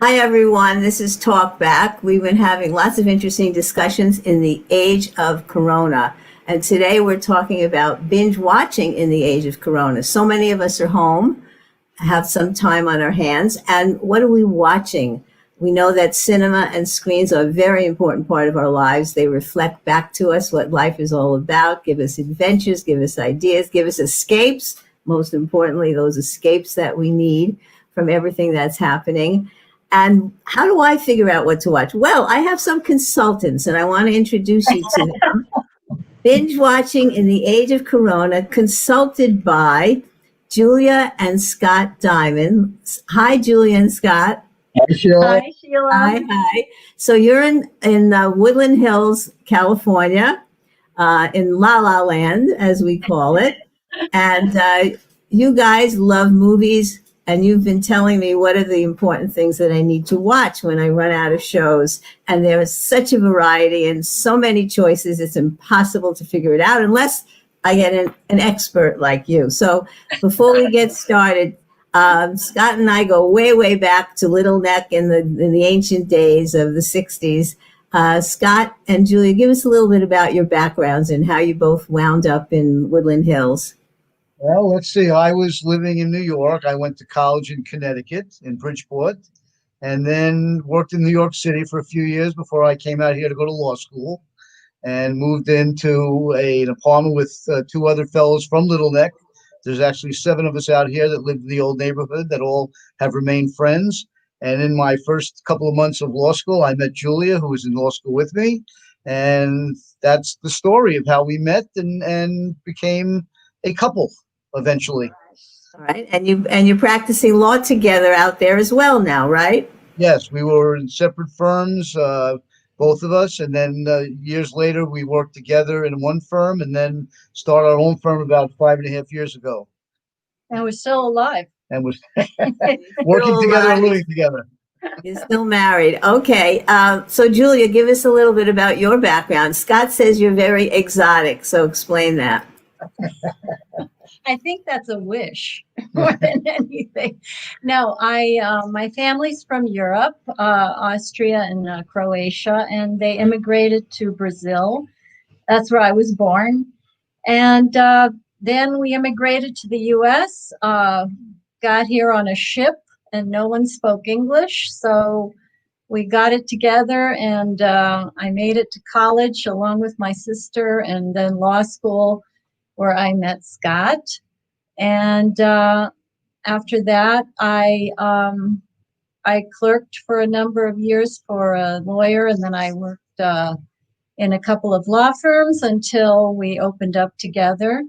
Hi, everyone. This is Talk Back. We've been having lots of interesting discussions in the age of Corona. And today we're talking about binge watching in the age of Corona. So many of us are home, have some time on our hands. And what are we watching? We know that cinema and screens are a very important part of our lives. They reflect back to us what life is all about, give us adventures, give us ideas, give us escapes. Most importantly, those escapes that we need from everything that's happening. And how do I figure out what to watch? Well, I have some consultants, and I want to introduce you to them. Binge Watching in the Age of Corona, consulted by Julia and Scott Diamond. Hi, Julia and Scott. Hi, Sheila. Hi, Sheila. Hi. So you're in Woodland Hills, California, in La La Land, as we call it. And you guys love movies. And you've been telling me what are the important things that I need to watch when I run out of shows. And there is such a variety and so many choices. It's impossible to figure it out unless I get an expert like you. So before we get started, Scott and I go way, way back to Little Neck in the ancient days of the 60s. Scott and Julia, give us a little bit about your backgrounds and how you both wound up in Woodland Hills. Well, let's see. I was living in New York. I went to college in Connecticut, in Bridgeport, and then worked in New York City for a few years before I came out here to go to law school and moved into an apartment with two other fellows from Little Neck. There's actually 7 of us out here that live in the old neighborhood that all have remained friends. And in my first couple of months of law school, I met Julia, who was in law school with me. And that's the story of how we met and became a couple eventually. All right. And you're practicing law together out there as well now, right? Yes, we were in separate firms, both of us. And then years later, we worked together in one firm and then started our own firm about 5.5 years ago. And we're still alive. And was working together and living together. You're still married. Okay. So Julia, give us a little bit about your background. Scott says you're very exotic. So explain that. I think that's a wish more than anything. No, my family's from Europe, Austria and Croatia, and they immigrated to Brazil. That's where I was born. And then we immigrated to the U.S., got here on a ship, and no one spoke English. So we got it together, and I made it to college along with my sister, and then law school, where I met Scott. And after that, I clerked for a number of years for a lawyer, and then I worked in a couple of law firms until we opened up together.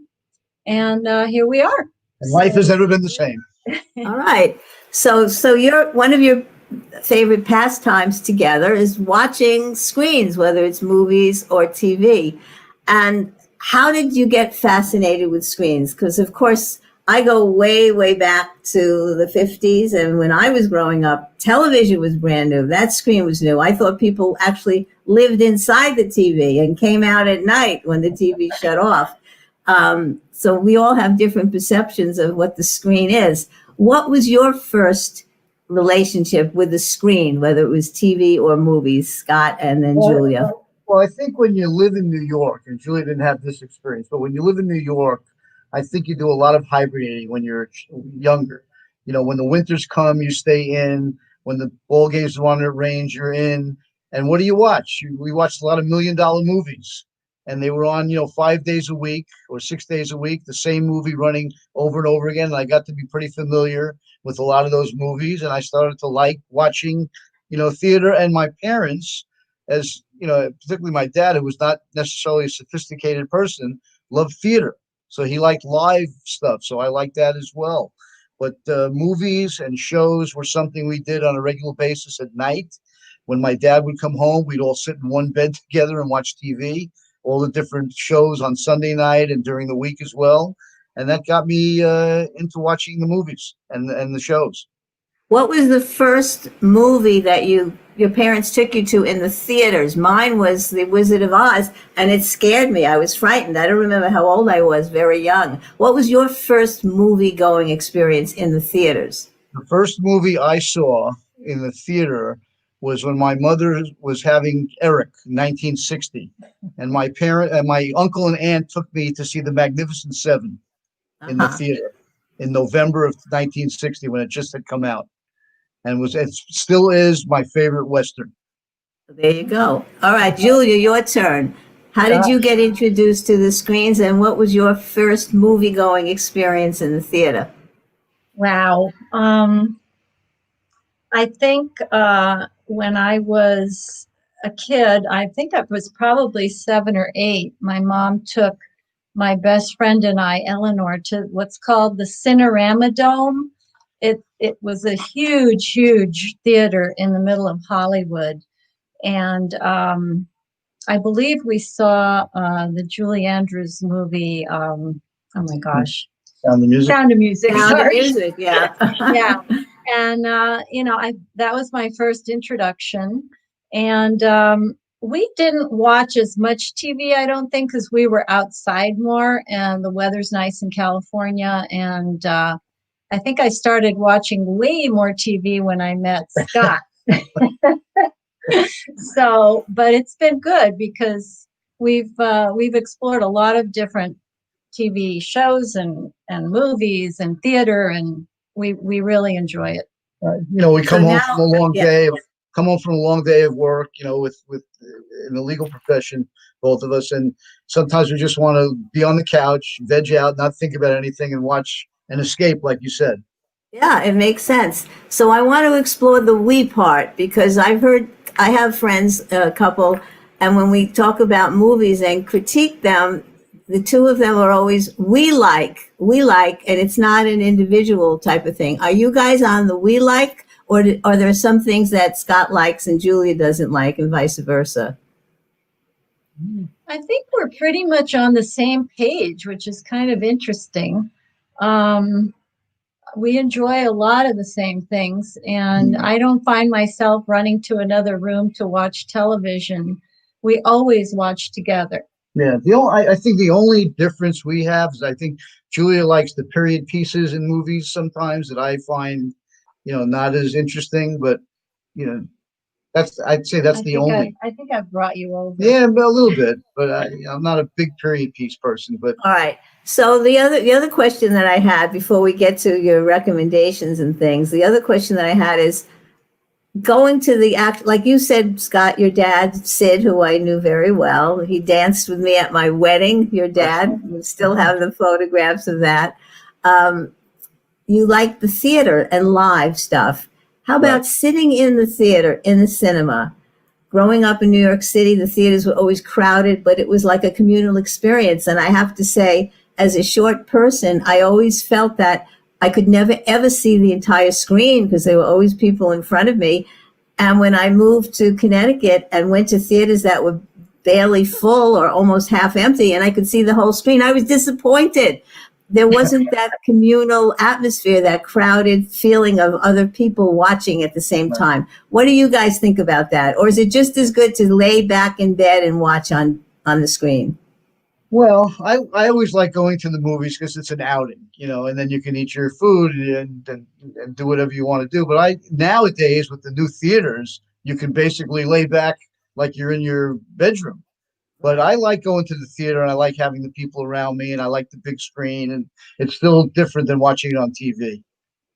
And here we are. And life has never been the same. All right. So one of your favorite pastimes together is watching screens, whether it's movies or TV. And how did you get fascinated with screens? Because, of course, I go way, way back to the 50s. And when I was growing up, television was brand new. That screen was new. I thought people actually lived inside the TV and came out at night when the TV shut off. So we all have different perceptions of what the screen is. What was your first relationship with the screen, whether it was TV or movies, Scott and then Julia? Well, I think when you live in New York, and Julia didn't have this experience, but when you live in New York, I think you do a lot of hibernating when you're younger. You know, when the winters come, you stay in. When the ball games are on at range, you're in. And what do you watch? We watched a lot of $1 million movies, and they were on, 5 days a week or 6 days a week, the same movie running over and over again. And I got to be pretty familiar with a lot of those movies, and I started to like watching, theater. And my parents, as particularly my dad, who was not necessarily a sophisticated person, loved theater. So he liked live stuff. So I liked that as well. But movies and shows were something we did on a regular basis at night. When my dad would come home, we'd all sit in one bed together and watch TV, all the different shows on Sunday night and during the week as well. And that got me into watching the movies and the shows. What was the first movie that your parents took you to in the theaters? Mine was The Wizard of Oz, and it scared me. I was frightened. I don't remember how old I was, very young. What was your first movie-going experience in the theaters? The first movie I saw in the theater was when my mother was having Eric in 1960, and my uncle and aunt took me to see The Magnificent Seven in the Uh-huh. theater in November of 1960 when it just had come out, and it still is my favorite Western. There you go. All right, Julia, your turn. How did you get introduced to the screens, and what was your first movie going experience in the theater? Wow. I think when I was a kid, I think I was probably 7 or 8. My mom took my best friend and I, Eleanor, to what's called the Cinerama Dome. It was a huge, huge theater in the middle of Hollywood, and I believe we saw the Julie Andrews movie. Oh my gosh, Sound the Music. Sound of Music. Sound of Sorry. Music, yeah. Yeah, and that was my first introduction, and we didn't watch as much TV, I don't think, because we were outside more, and the weather's nice in California, and I think I started watching way more TV when I met Scott. So, but it's been good because we've explored a lot of different TV shows and movies and theater, and we really enjoy it. We come So home now, from a long yeah. day. Come home from a long day of work. With in the legal profession, both of us, and sometimes we just want to be on the couch, veg out, not think about anything, and watch and escape, like you said. Yeah, it makes sense. So I want to explore the we part because I have friends, a couple, and when we talk about movies and critique them, the two of them are always we like, and it's not an individual type of thing. Are you guys on the we like, or are there some things that Scott likes and Julia doesn't like, and vice versa? I think we're pretty much on the same page, which is kind of interesting. Um, we enjoy a lot of the same things, and I don't find myself running to another room to watch television. We always watch together. Yeah, I think the only difference we have is I think Julia likes the period pieces in movies sometimes that I find, not as interesting. But you know, I'd say that's the only. I think I've brought you over. Yeah, a little bit, but I'm not a big period piece person. But All right. So the other question that I had before we get to your recommendations and things, the other question that I had is going to the act, like you said, Scott, your dad, Sid, who I knew very well, he danced with me at my wedding. Your dad, we still have the photographs of that. Um, you like the theater and live stuff. How about Right. sitting in the theater, in the cinema? Growing up in New York City, the theaters were always crowded, but it was like a communal experience. And I have to say, as a short person, I always felt that I could never ever see the entire screen because there were always people in front of me. And when I moved to Connecticut and went to theaters that were barely full or almost half empty, and I could see the whole screen, I was disappointed. There wasn't that communal atmosphere, that crowded feeling of other people watching at the same time. What do you guys think about that? Or is it just as good to lay back in bed and watch on the screen? Well, I always like going to the movies because it's an outing, and then you can eat your food and do whatever you want to do. But nowadays with the new theaters, you can basically lay back like you're in your bedroom. But I like going to the theater, and I like having the people around me, and I like the big screen, and it's still different than watching it on TV.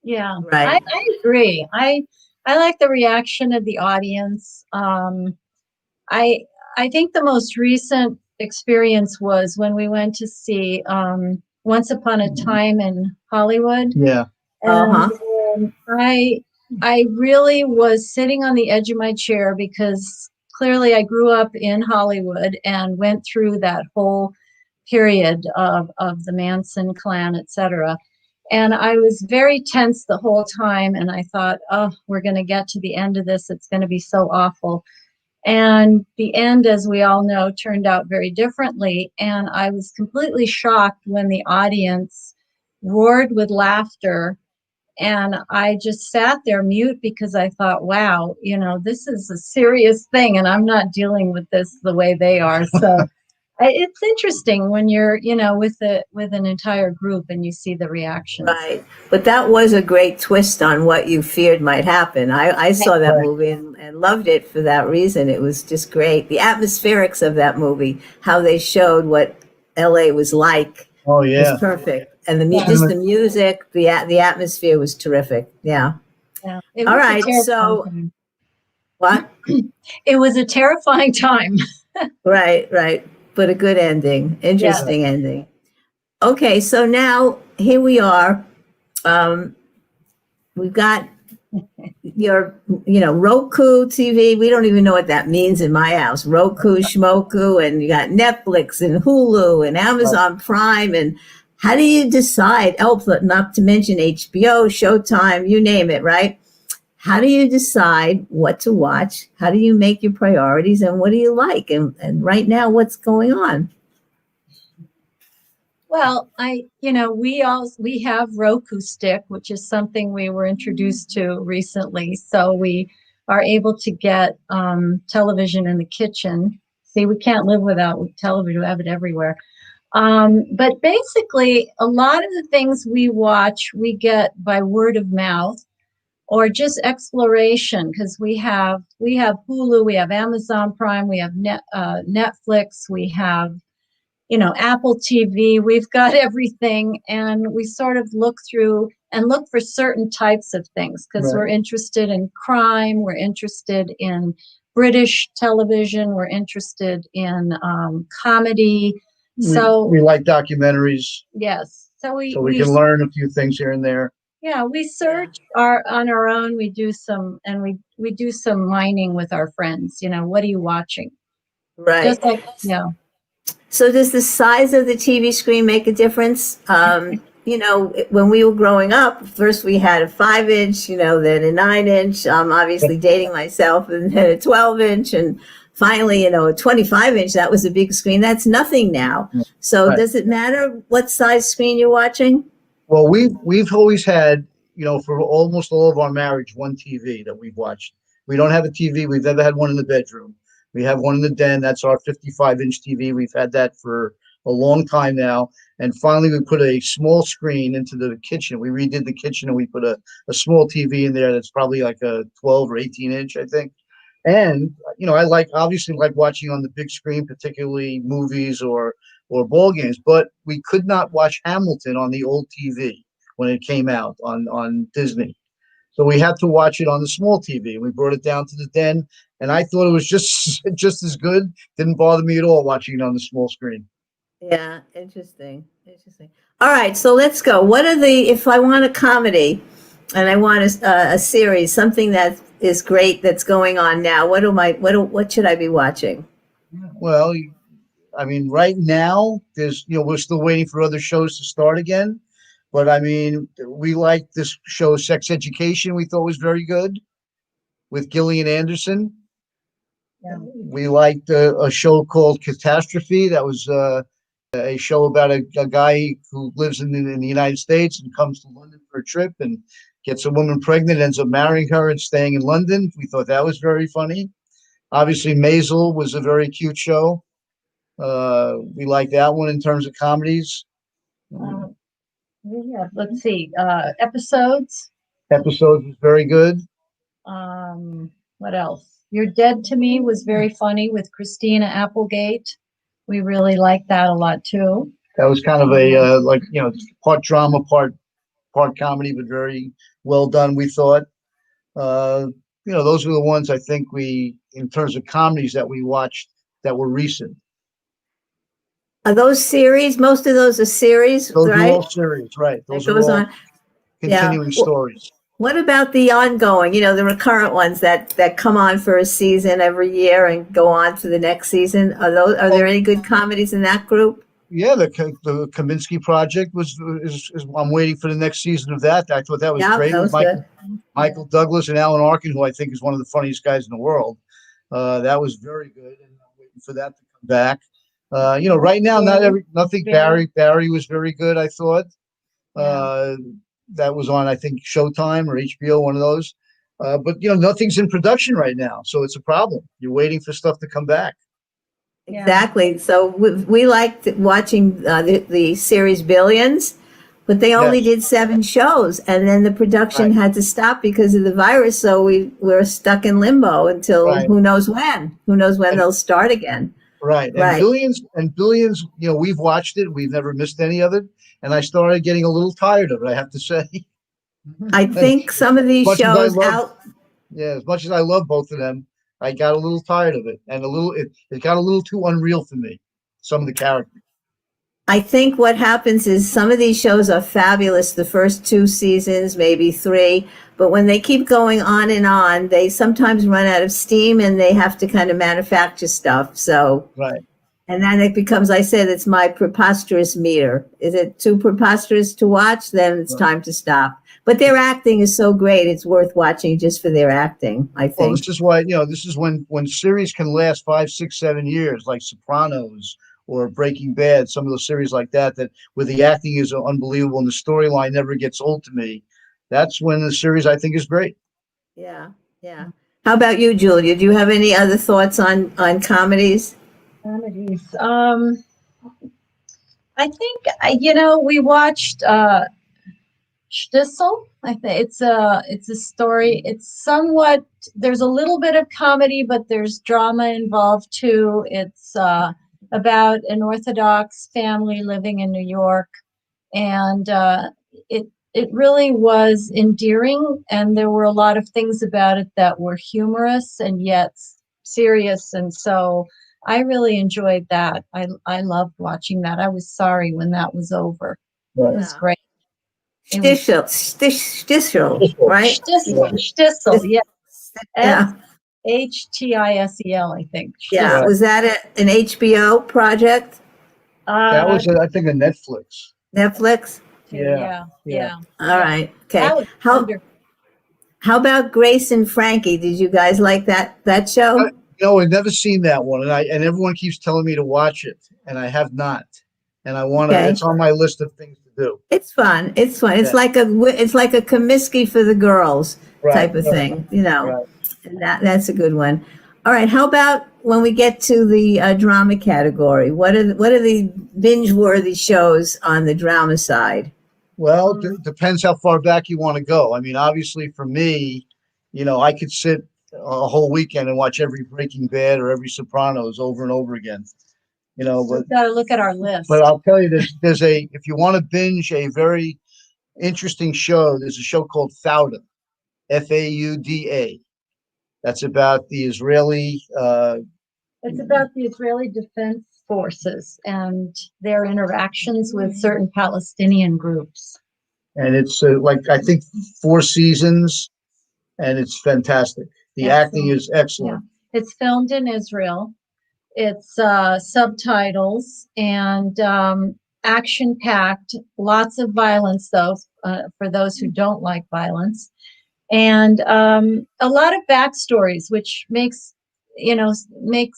Yeah, Right. I agree. I like the reaction of the audience. I I think the most recent experience was when we went to see Once Upon a Time in Hollywood, Yeah. and Uh-huh. I really was sitting on the edge of my chair because clearly I grew up in Hollywood and went through that whole period of the Manson clan, etc. And I was very tense the whole time. And I thought, oh, we're going to get to the end of this. It's going to be so awful. And the end, as we all know, turned out very differently. And I was completely shocked when the audience roared with laughter. And I just sat there mute because I thought, wow, this is a serious thing. And I'm not dealing with this the way they are. So It's interesting when you're, with an entire group and you see the reactions. Right. But that was a great twist on what you feared might happen. I saw that Right. movie and loved it for that reason. It was just great. The atmospherics of that movie, how they showed what LA was like, Oh was yeah. perfect. And Yeah. just the music, the atmosphere was terrific. Yeah. Yeah. It All was a right. terrifying So time. what? It was a terrifying time. Right, right. But a good ending. Yeah. Interesting ending. Okay, so now here we are. Um, we've got your, Roku TV. We don't even know what that means in my house. Roku, Shmoku, and you got Netflix and Hulu and Right. Amazon Prime. And how do you decide? Oh, not to mention HBO, Showtime, you name it, right? How do you decide what to watch? How do you make your priorities and what do you like? And right now, what's going on? Well, we have Roku Stick, which is something we were introduced to recently. So we are able to get television in the kitchen. See, we can't live without television. We have it everywhere. But basically, a lot of the things we watch, we get by word of mouth or just exploration because we have Hulu, we have Amazon Prime, we have Netflix, we have Apple TV. We've got everything, and we sort of look through and look for certain types of things because Right. we're interested in crime, we're interested in British television, we're interested in comedy. So We like documentaries, yes, so so we can learn a few things here and there. yeah, we Yeah. search on our own. We do some, and we do some mining with our friends. What are you watching? Right. Just like yeah. So does the size of the TV screen make a difference? When we were growing up, first we had a 5 inch, then a 9 inch. I'm obviously dating myself, and then a 12 inch, and finally, a 25 inch. That was a big screen. That's nothing now. So Right. does it matter what size screen you're watching? Well, we've always had, for almost all of our marriage, one TV that we've watched. We don't have a TV. We've never had one in the bedroom. We have one in the den. That's our 55-inch TV. We've had that for a long time now. And finally, we put a small screen into the kitchen. We redid the kitchen and we put a small TV in there that's probably like a 12 or 18 inch, I think. And, I obviously like watching on the big screen, particularly movies or ball games, but we could not watch Hamilton on the old TV when it came out on Disney. So we had to watch it on the small TV. We brought it down to the den, and I thought it was just just as good. Didn't bother me at all watching it on the small screen. Yeah, interesting. Interesting. All right, so let's go. If I want a comedy and I want a series, something that is great that's going on now, what should I be watching? Well, I mean, right now we're still waiting for other shows to start again. But I mean, we like this show, Sex Education. We thought was very good with Gillian Anderson. Yeah. We liked a show called Catastrophe. That was a show about a guy who lives in the United States and comes to London for a trip and gets a woman pregnant, ends up marrying her and staying in London. We thought that was very funny. Obviously, Maisel was a very cute show. We like that one in terms of comedies. Let's see, episodes. Episodes was very good. What else? You're Dead to Me was very funny with Christina Applegate. We really liked that a lot too. That was kind of a part drama, part comedy, but very well done. We thought. Those were the ones I think in terms of comedies that we watched that were recent. Are those series? Most of those are series, Those are right? all series, right? That Those are goes all on. Yeah. continuing stories. What about the ongoing, the recurrent ones that come on for a season every year and go on to the next season? Are there any good comedies in that group? Yeah, the Kaminsky Project I'm waiting for the next season of that. I thought that was Yeah, great that with was good. Michael Douglas and Alan Arkin, who I think is one of the funniest guys in the world. That was very good, and I'm waiting for that to come back. Right now, nothing. Barry was very good, I thought. That was on, I think, Showtime or HBO, one of those. But nothing's in production right now, so it's a problem. You're waiting for stuff to come back. Yeah. Exactly. So we liked watching the series Billions, but they only Yes, did 7 shows, and then the production right, had to stop because of the virus. So we're stuck in limbo until right. who knows when. Who knows when And they'll start again? right. Right. And billions, we've watched it. We've never missed any of it. And I started getting a little tired of it, I have to say. I As think some of these much as I shows love, out. yeah, as much as I love both of them, I got a little tired of it. And it got a little too unreal for me. Some of the characters. I think what happens is some of these shows are fabulous the first 2 seasons, maybe 3, but when they keep going on, they sometimes run out of steam and they have to kind of manufacture stuff. So, Right. and then it becomes, I said, it's my preposterous meter. Is it too preposterous to watch? Then it's Right. time to stop. But their acting is so great, it's worth watching just for their acting, I Well, think. this is why, this is when series can last 5, 6, 7 years, like Sopranos or Breaking Bad, some of those series like that where the acting is unbelievable and the storyline never gets old to me. That's when the series I think is great. Yeah, yeah. How about you, Julia? Do you have any other thoughts on comedies? Comedies. I think we watched Schnitzel. I think it's a story. It's somewhat, there's a little bit of comedy, but there's drama involved too. It's about an Orthodox family living in New York, and it really was endearing, and there were a lot of things about it that were humorous and yet serious, and so I really enjoyed that. I loved watching that. I was sorry when that was over. It Right. was Yeah. great. It was Stishel, right? Shtisel, Yeah. Shtisel, yeah. Yeah, Shtisel, I think. yeah. Right. Shtisel. Was that an HBO project? That Uh, was, I think, a Netflix. Netflix? Yeah. yeah, Yeah. yeah, All yeah. right. That Okay. was How wonderful. how about Grace and Frankie? Did you guys like that show? No, I've never seen that one, and everyone keeps telling me to watch it, and I have not. And I want to. Okay. It's on my list of things to do. It's fun. It's fun. Yeah. It's like a Comiskey for the girls Right. type of thing, you know. Right. And that's a good one. All right. How about when we get to the drama category? What are the binge worthy shows on the drama side? Well, Mm, depends how far back you want to go. I mean, obviously, for me, I could sit a whole weekend and watch every Breaking Bad or every Sopranos over and over again. But we've got to look at our list. I'll tell you, there's if you want to binge a very interesting show, there's a show called Fauda, Fauda. That's about the Israeli. It's about the Israeli Defense Forces and their interactions with certain Palestinian groups. And it's like I think 4 seasons, and it's fantastic. The acting Excellent. is excellent. Yeah. It's filmed in Israel. It's subtitles and action packed, lots of violence, though, for those who don't like violence, and a lot of backstories, which makes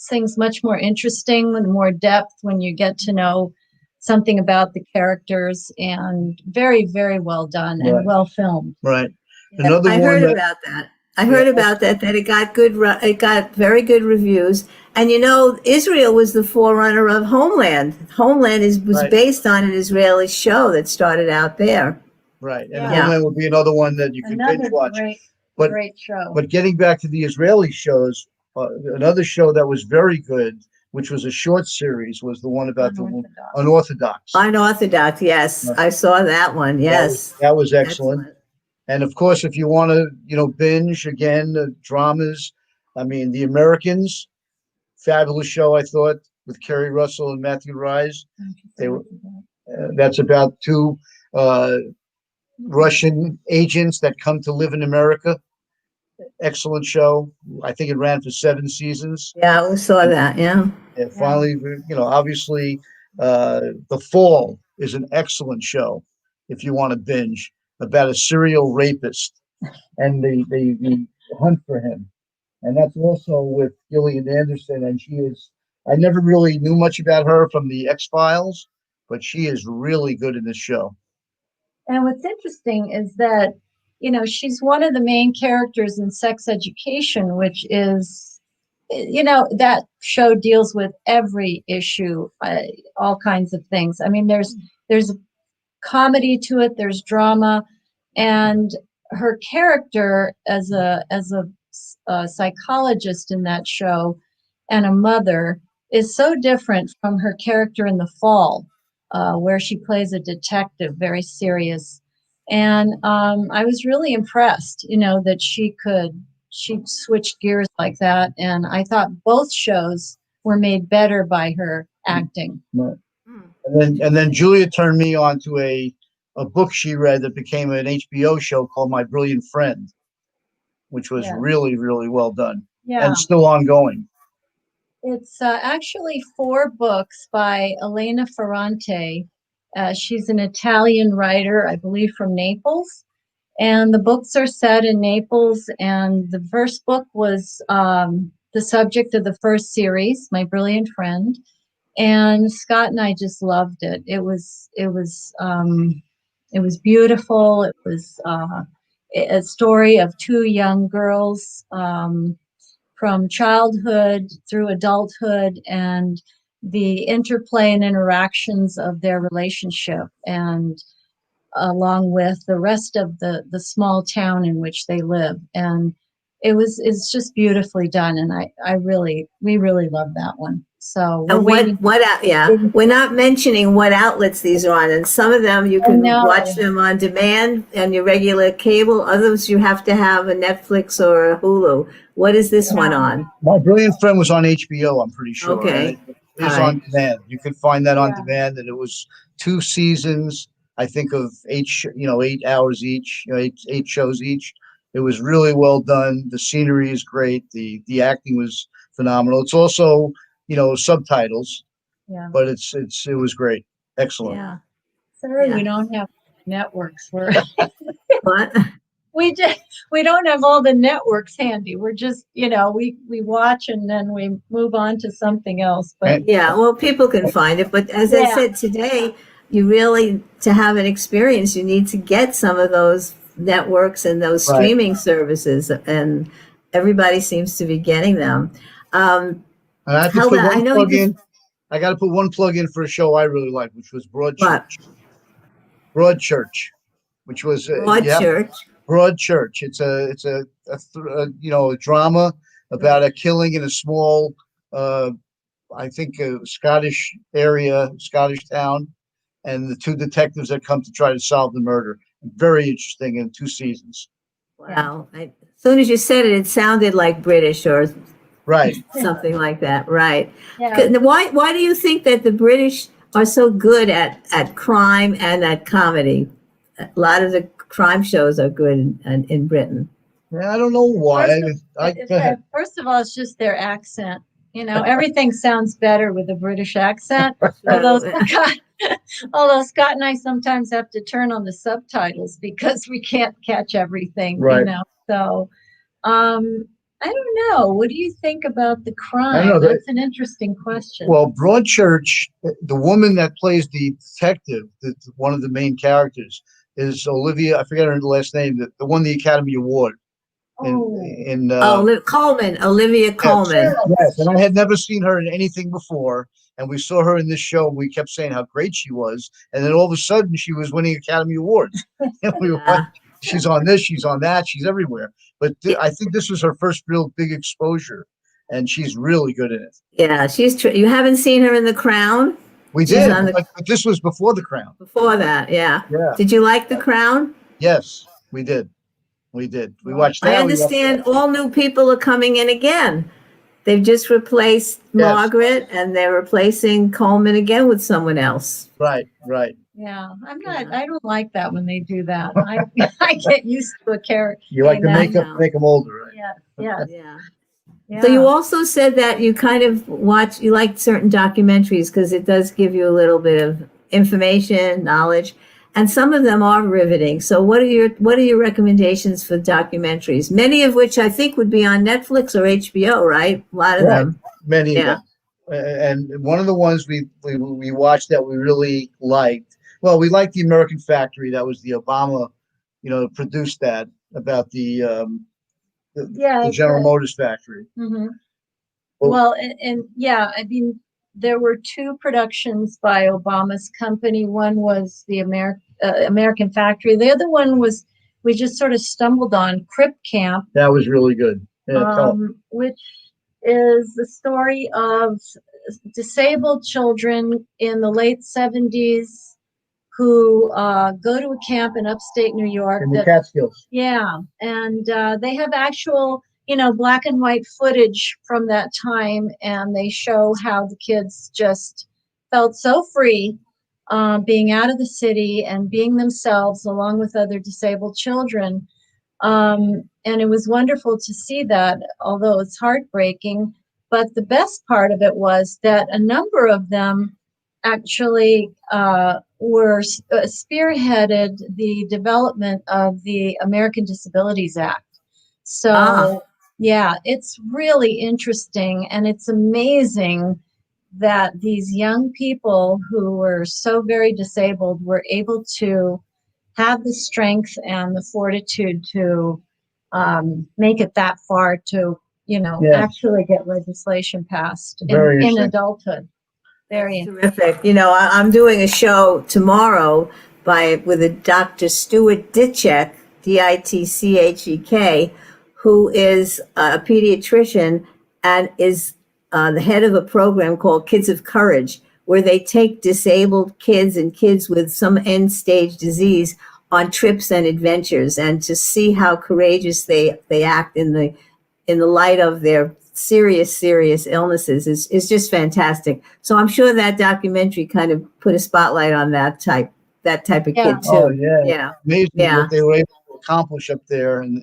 things much more interesting and more depth when you get to know something about the characters, and very, very well done and Right. well filmed. Right. Yeah, Another I one heard that, about that. I yeah, heard about that it got it got very good reviews. And Israel was the forerunner of Homeland. Homeland was right, based on an Israeli show that started out there. right. And Yeah. Yeah. Homeland would be another one that you can binge Another watch. great, But great show. but getting back to the Israeli shows, another show that was very good, which was a short series, was the one about the Unorthodox. unorthodox. Unorthodox, yes. Right. I saw that one. Yes. That was excellent. Excellent. And of course, if you want to, binge again, dramas. I mean, The Americans, fabulous show, I thought, with Kerry Russell and Matthew Rise. They were. That's about two uh, Russian agents that come to live in America. Excellent show. I think it ran for 7 seasons. Yeah, we saw that. Yeah. And finally, obviously, The Fall is an excellent show if you want to binge about a serial rapist and the hunt for him. And that's also with Gillian Anderson. And I never really knew much about her from the X-Files, but she is really good in this show. And what's interesting is that, she's one of the main characters in Sex Education, which is that show deals with every issue, all kinds of things. I mean, there's comedy to it, there's drama, and her character as a psychologist in that show and a mother is so different from her character in The Fall, where she plays a detective, very serious. And I was really impressed, that she switched gears like that. And I thought both shows were made better by her acting. Right. And then Julia turned me on to a book she read that became an HBO show called My Brilliant Friend, which was really, really well done. Yeah. And still ongoing. It's actually 4 books by Elena Ferrante. She's an Italian writer, I believe, from Naples. And the books are set in Naples. And the first book was the subject of the first series, My Brilliant Friend. And Scott and I just loved it. It was beautiful. It was a story of 2 young girls from childhood through adulthood, and the interplay and interactions of their relationship, and along with the rest of the small town in which they live. And it's just beautifully done, and we really love that one. So And we're not mentioning what outlets these are on, and some of them you can watch them on demand and your regular cable. Others you have to have a Netflix or a Hulu. What is this one on? My Brilliant Friend was on HBO, I'm pretty sure. Okay. It is on demand. You can find that on demand, and it was 2 seasons, I think, of 8 hours each, 8 shows each. It was really well done. The scenery is great. The acting was phenomenal. It's also, subtitles, but it was great. Excellent. Yeah. Sorry, we don't have networks. What? We don't have all the networks handy. We're just, we watch and then we move on to something else. But well, people can find it. But as I said today, you really, to have an experience, you need to get some of those networks and those streaming services, and everybody seems to be getting them. And I have to put one plug in. I got to put one plug in for a show I really liked, which was Broadchurch. Broadchurch, which was Broadchurch. Broadchurch. It's a drama about a killing in a small, I think, a Scottish town, and the 2 detectives that come to try to solve the murder. Very interesting, in 2 seasons. Wow! As soon as you said it, it sounded like British or something like that. Right? Yeah. Why do you think that the British are so good at crime and at comedy? A lot of the crime shows are good in Britain. Yeah, I don't know why. First of all, it's just their accent. Everything sounds better with a British accent. Although Scott and I sometimes have to turn on the subtitles because we can't catch everything. So I don't know. What do you think about the crime? That's an interesting question. Well, Broadchurch, the woman that plays the detective, one of the main characters, is Olivia. I forget her last name. That won the Academy Award. Colman, Olivia Colman. Yes, and I had never seen her in anything before, and we saw her in this show. We kept saying how great she was, and then all of a sudden she was winning Academy Awards. And we were like, she's on this, she's on that, she's everywhere. But I think this was her first real big exposure, and she's really good in it. Yeah, you haven't seen her in The Crown? We did, but this was before The Crown. Before that, yeah. Did you like The Crown? Yes, we did. We watched that. I understand all new people are coming in again. They've just replaced Margaret, and they're replacing Coleman again with someone else. Right. Yeah, I don't like that when they do that. I get used to a character. You like to make them older, right? Yeah. So you also said that you kind of you like certain documentaries because it does give you a little bit of information, knowledge, and some of them are riveting. So what are your recommendations for documentaries? Many of which I think would be on Netflix or HBO, right? A lot of them. Many of them. And one of the ones we watched that we really liked. Well, we liked The American Factory. That was the Obama, produced that about the General Motors factory. Mm-hmm. Well, and yeah, I mean, there were two productions by Obama's company. One was the American Factory. The other one was we just sort of stumbled on Crip Camp, That was really good. Yeah, which is the story of disabled children in the late 70s who go to a camp in upstate New York. in the Catskills. Yeah, and they have actual, black and white footage from that time, and they show how the kids just felt so free being out of the city and being themselves along with other disabled children. And it was wonderful to see that, although it's heartbreaking. But the best part of it was that a number of them actually were spearheaded the development of the American Disabilities Act. So, yeah, it's really interesting, and it's amazing that these young people who were so very disabled were able to have the strength and the fortitude to make it that far to, actually get legislation passed in adulthood. Very terrific. I'm doing a show tomorrow with a Dr. Stuart Ditchek, Ditchek, who is a pediatrician and is the head of a program called Kids of Courage, where they take disabled kids and kids with some end stage disease on trips and adventures, and to see how courageous they act in the light of their serious illnesses is just fantastic. So I'm sure that documentary kind of put a spotlight on that type of kid too. Oh yeah. Amazing what they were able to accomplish up there, and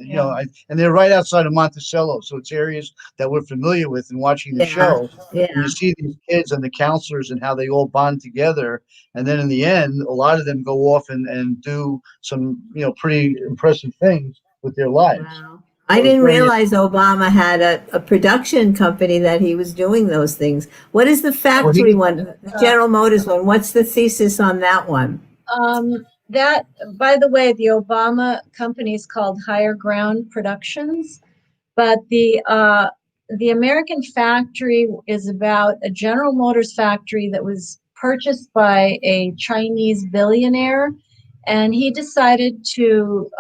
and they're right outside of Monticello, so it's areas that we're familiar with. And watching the show, and you see these kids and the counselors and how they all bond together, and then in the end, a lot of them go off and do some pretty impressive things with their lives. Wow. I didn't realize Obama had a production company that he was doing those things. What is the factory one, the General Motors one? What's the thesis on that one? That, by the way, the Obama company is called Higher Ground Productions, but the American Factory is about a General Motors factory that was purchased by a Chinese billionaire, and he decided to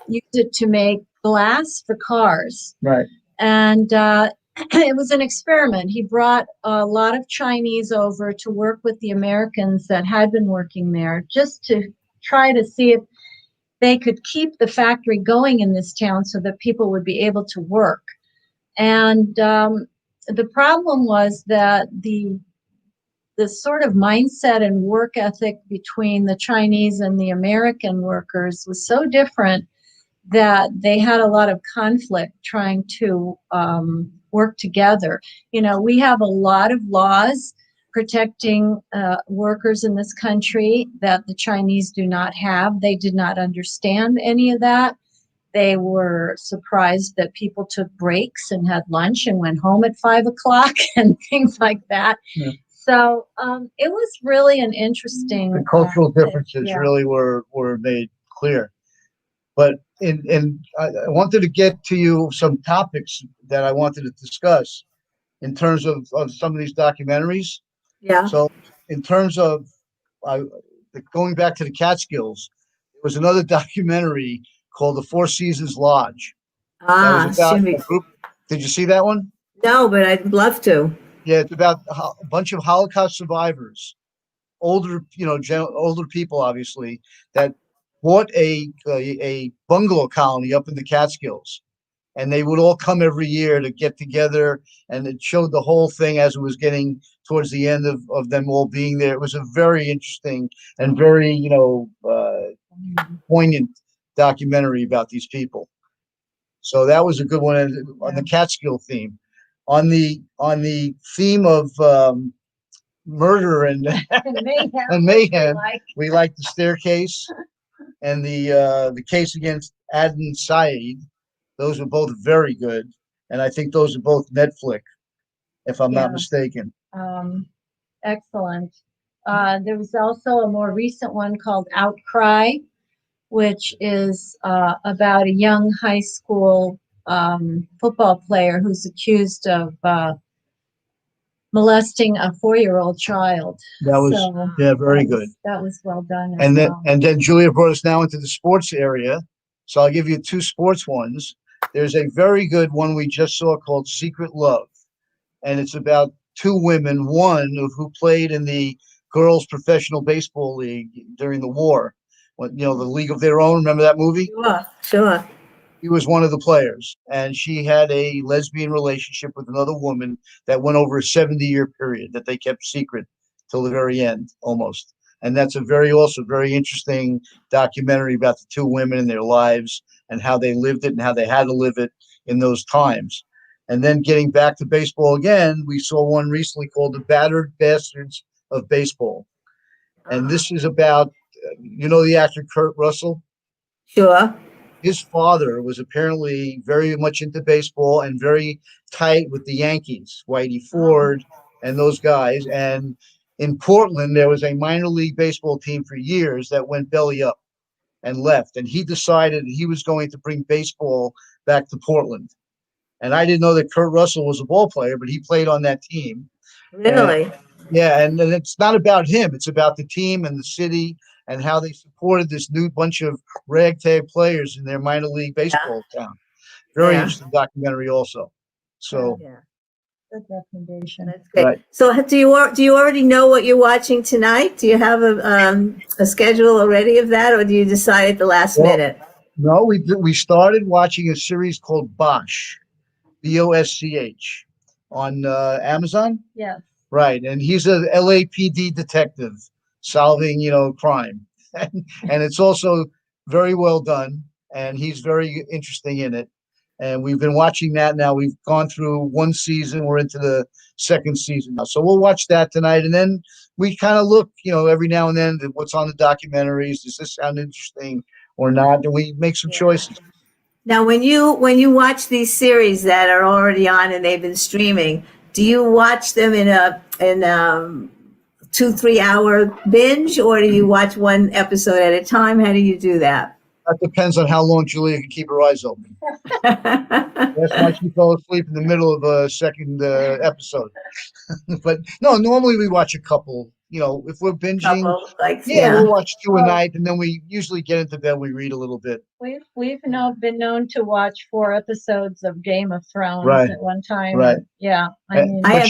use it to make glass for cars. Right. And it was an experiment. He brought a lot of Chinese over to work with the Americans that had been working there, just to try to see if they could keep the factory going in this town so that people would be able to work. And the problem was that the sort of mindset and work ethic between the Chinese and the American workers was so different that they had a lot of conflict trying to work together. We have a lot of laws protecting workers in this country that the Chinese do not have. They did not understand any of that. They were surprised that people took breaks and had lunch and went home at 5 o'clock and things like that. Yeah. So it was really an interesting. The cultural differences really were made clear. But I wanted to get to you some topics that I wanted to discuss in terms of some of these documentaries. Yeah. So in terms of going back to the Catskills, there was another documentary called The Four Seasons Lodge. That was about a group. Did you see that one? No, but I'd love to. Yeah, it's about a bunch of Holocaust survivors, older people, obviously, that bought a bungalow colony up in the Catskills, and they would all come every year to get together, and it showed the whole thing as it was getting towards the end of them all being there. It was a very interesting and very poignant documentary about these people. So that was a good one on the Catskill theme. On the theme of murder and mayhem, we like The Staircase and the case against Adnan Syed. Those were both very good, and I think those are both Netflix, if I'm not mistaken. Excellent. There was also a more recent one called Outcry, which is about a young high school football player who's accused of molesting a 4-year-old child. That was So very good. That was well done. And then Julia brought us now into the sports area. So I'll give you 2 sports ones. There's a very good one we just saw called Secret Love. And it's about 2 women, one of who played in the girls' professional baseball league during the war. When, the League of Their Own. Remember that movie? Sure. He was one of the players, and she had a lesbian relationship with another woman that went over a 70-year period that they kept secret till the very end, almost. And that's also very interesting documentary about the 2 women and their lives and how they lived it and how they had to live it in those times. And then getting back to baseball again, we saw one recently called The Battered Bastards of Baseball. And this is about, the actor Kurt Russell? Sure. His father was apparently very much into baseball and very tight with the Yankees, Whitey Ford and those guys. And in Portland, there was a minor league baseball team for years that went belly up and left. And he decided he was going to bring baseball back to Portland. And I didn't know that Kurt Russell was a ball player, but he played on that team. Really? And it's not about him. It's about the team and the city and how they supported this new bunch of ragtag players in their minor league baseball town. Very interesting documentary also. So good recommendation. That's great. Right. So do you already know what you're watching tonight? Do you have a schedule already of that, or do you decide at the last minute? No, we started watching a series called Bosch, Bosch, on Amazon. Yeah. Right, and he's a LAPD detective solving, crime, and it's also very well done, and he's very interesting in it. And we've been watching that now. We've gone through 1 season. We're into the 2nd season now, so we'll watch that tonight, and then we kind of look, every now and then at what's on the documentaries. Does this sound interesting or not? And we make some choices. Now, when you watch these series that are already on and they've been streaming, do you watch them in a 2-3 hour binge, or do you watch one episode at a time? How do you do that? That depends on how long Julia can keep her eyes open. That's why she fell asleep in the middle of a second episode. But no, normally we watch a couple. If we're binging, we'll watch 2 a night, and then we usually get into bed. We read a little bit. We've been known to watch 4 episodes of Game of Thrones at one time. Right. Yeah. I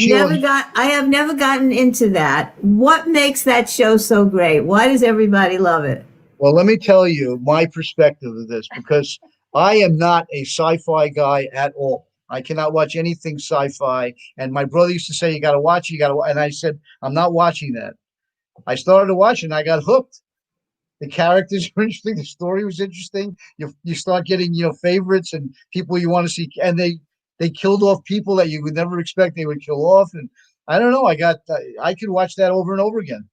have never gotten into that. What makes that show so great? Why does everybody love it? Well, let me tell you my perspective of this, because I am not a sci-fi guy at all. I cannot watch anything sci-fi. And my brother used to say, you got to watch, and I said, I'm not watching that. I started to watch it and I got hooked. The characters were interesting. The story was interesting. You start getting, favorites and people you want to see. And they killed off people that you would never expect they would kill off. And I don't know. I could watch that over and over again.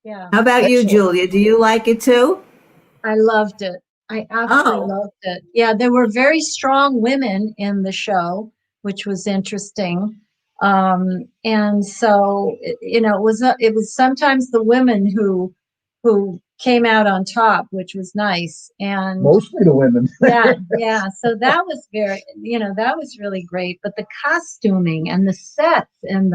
Yeah. How about you, Julia? Do you like it too? I loved it. I absolutely loved it. Yeah, there were very strong women in the show, which was interesting. And so, it was sometimes the women who came out on top, which was nice. And mostly the women. yeah. So that was that was really great. But the costuming and the sets and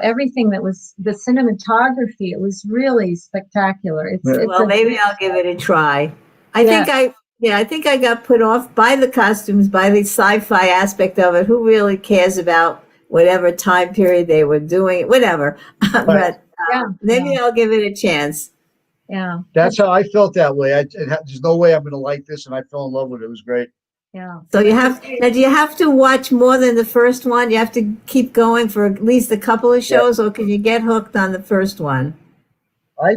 everything that was the cinematography, it was really spectacular. Maybe I'll give it a try. I think I got put off by the costumes, by the sci-fi aspect of it. Who really cares about whatever time period they were doing it, whatever. But maybe I'll give it a chance. Yeah. That's how I felt that way. There's no way I'm going to like this, and I fell in love with it. It was great. Yeah. So do you have to watch more than the first one? You have to keep going for at least a couple of shows, or can you get hooked on the first one? I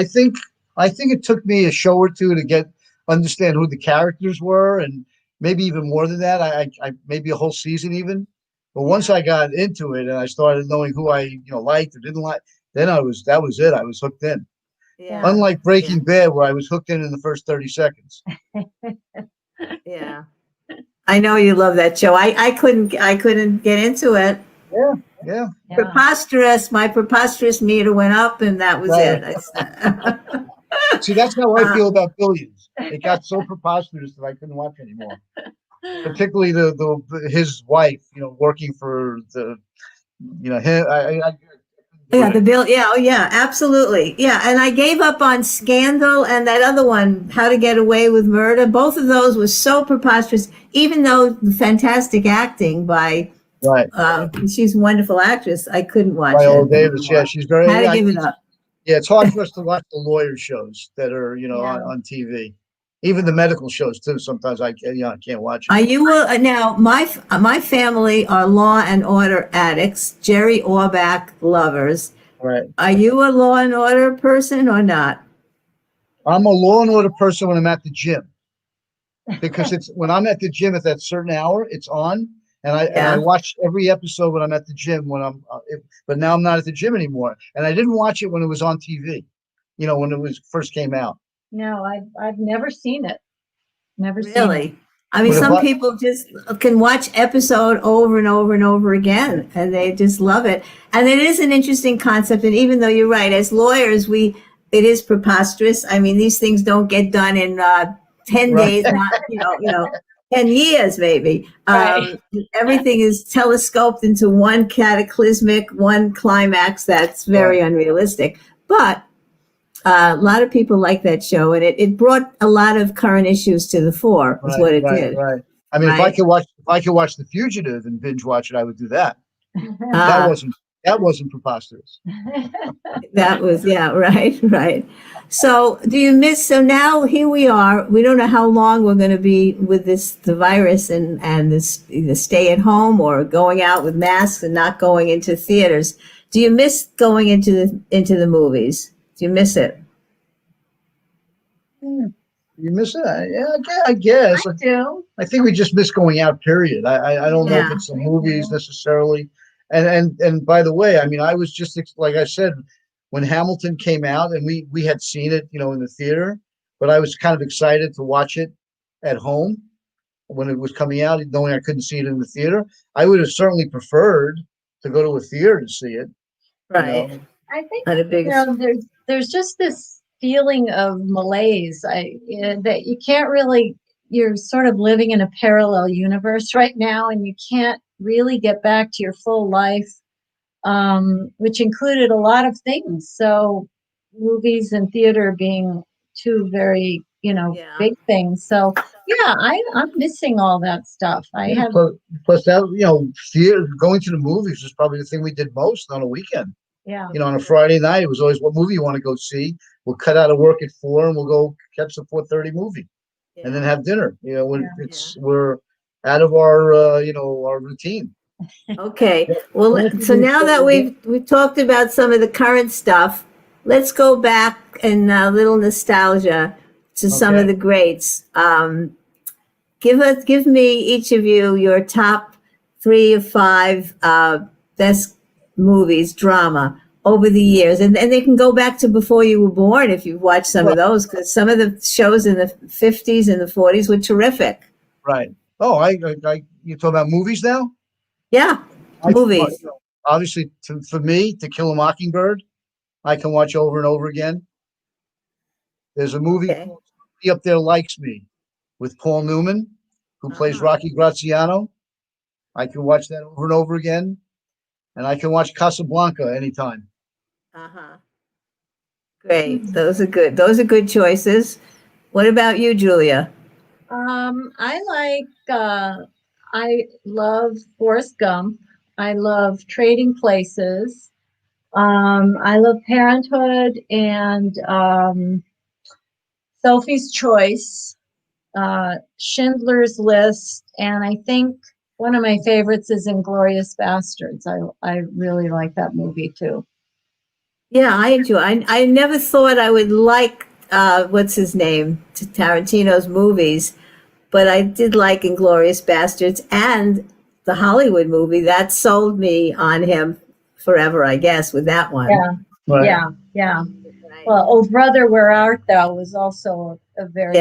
think it took me a show or 2 to understand who the characters were, and maybe even more than that. I maybe a whole season even. But once I got into it and I started knowing who I liked or didn't like, then that was it. I was hooked in. Yeah. Unlike Breaking Bad, where I was hooked in the first 30 seconds. Yeah, I know you love that show. I couldn't get into it. Yeah. My preposterous meter went up, and that was it. See, that's how I feel about Billions. It got so preposterous that I couldn't watch anymore. Particularly his wife, working for him. Yeah, the bill. Yeah, oh yeah, absolutely. Yeah, and I gave up on Scandal and that other one, How to Get Away with Murder. Both of those were so preposterous. Even though the fantastic acting by, Right. she's a wonderful actress, I couldn't watch Viola it Davis. Yeah, she's very. Had to give it up. Yeah, it's hard for us to watch the lawyer shows that are Yeah. on TV. Even the medical shows too. Sometimes I can't watch it. Are you now? My family are Law and Order addicts, Jerry Orbach lovers. Right. Are you a Law and Order person or not? I'm a Law and Order person when I'm at the gym, because it's when I'm at the gym at that certain hour, it's on, and I watch every episode when I'm at the gym. But now I'm not at the gym anymore, and I didn't watch it when it was on TV. When it was first came out. No, I've never seen it. Never seen it. Really? I mean, some people just can watch episode over and over and over again, and they just love it. And it is an interesting concept. And even though you're right, as lawyers, it is preposterous. I mean, these things don't get done in 10 days, not 10 years maybe. Right. Everything is telescoped into one climax that's very unrealistic. But a lot of people like that show, and it brought a lot of current issues to the fore. Is what it did. Right. I mean, if I could watch The Fugitive and binge watch it, I would do that. That wasn't preposterous. That was right. So do you miss? So now here we are. We don't know how long we're going to be with the virus and this either stay at home or going out with masks and not going into theaters. Do you miss going into the movies? Do you miss it? You miss it? Yeah, I guess. I do. I think we just miss going out, period. I don't know if it's the movies necessarily. And by the way, I mean, I was just, like I said, when Hamilton came out and we had seen it, in the theater, but I was kind of excited to watch it at home when it was coming out, knowing I couldn't see it in the theater. I would have certainly preferred to go to a theater to see it. Right. I think there's just this feeling of malaise that you can't really. You're sort of living in a parallel universe right now, and you can't really get back to your full life, which included a lot of things. So, movies and theater being two very big things. So, yeah, I'm missing all that stuff. Plus that theater, going to the movies was probably the thing we did most on a weekend. Yeah. On a Friday night, it was always, what movie you want to go see? We'll cut out of work at 4 and we'll go catch the 4:30 movie, and then have dinner. We're out of our our routine. Okay. Well, so now that we've talked about some of the current stuff, let's go back in a little nostalgia to some of the greats. Give me each of you your top 3 or 5 best movies, drama over the years, and they can go back to before you were born if you've watched some of those, because some of the shows in the 50s and the 40s were terrific. Right. Oh, you talking about movies now? Yeah, movies. Obviously, for me, To Kill a Mockingbird, I can watch over and over again. There's a movie called Somebody Up There Likes Me with Paul Newman, who plays Rocky Graziano. I can watch that over and over again. And I can watch Casablanca anytime. Great. Those are good. Those are good choices. What about you, Julia? I love Forrest Gump. I love Trading Places. I love Parenthood and Sophie's Choice, Schindler's List, and I think one of my favorites is Inglourious Bastards. I really like that movie too. Yeah, I do. I never thought I would like what's his name, Tarantino's movies, but I did like Inglourious Bastards and the Hollywood movie. That sold me on him forever, I guess, with that one. Yeah, right. Yeah. Well, Oh Brother, Where Art Thou was also a very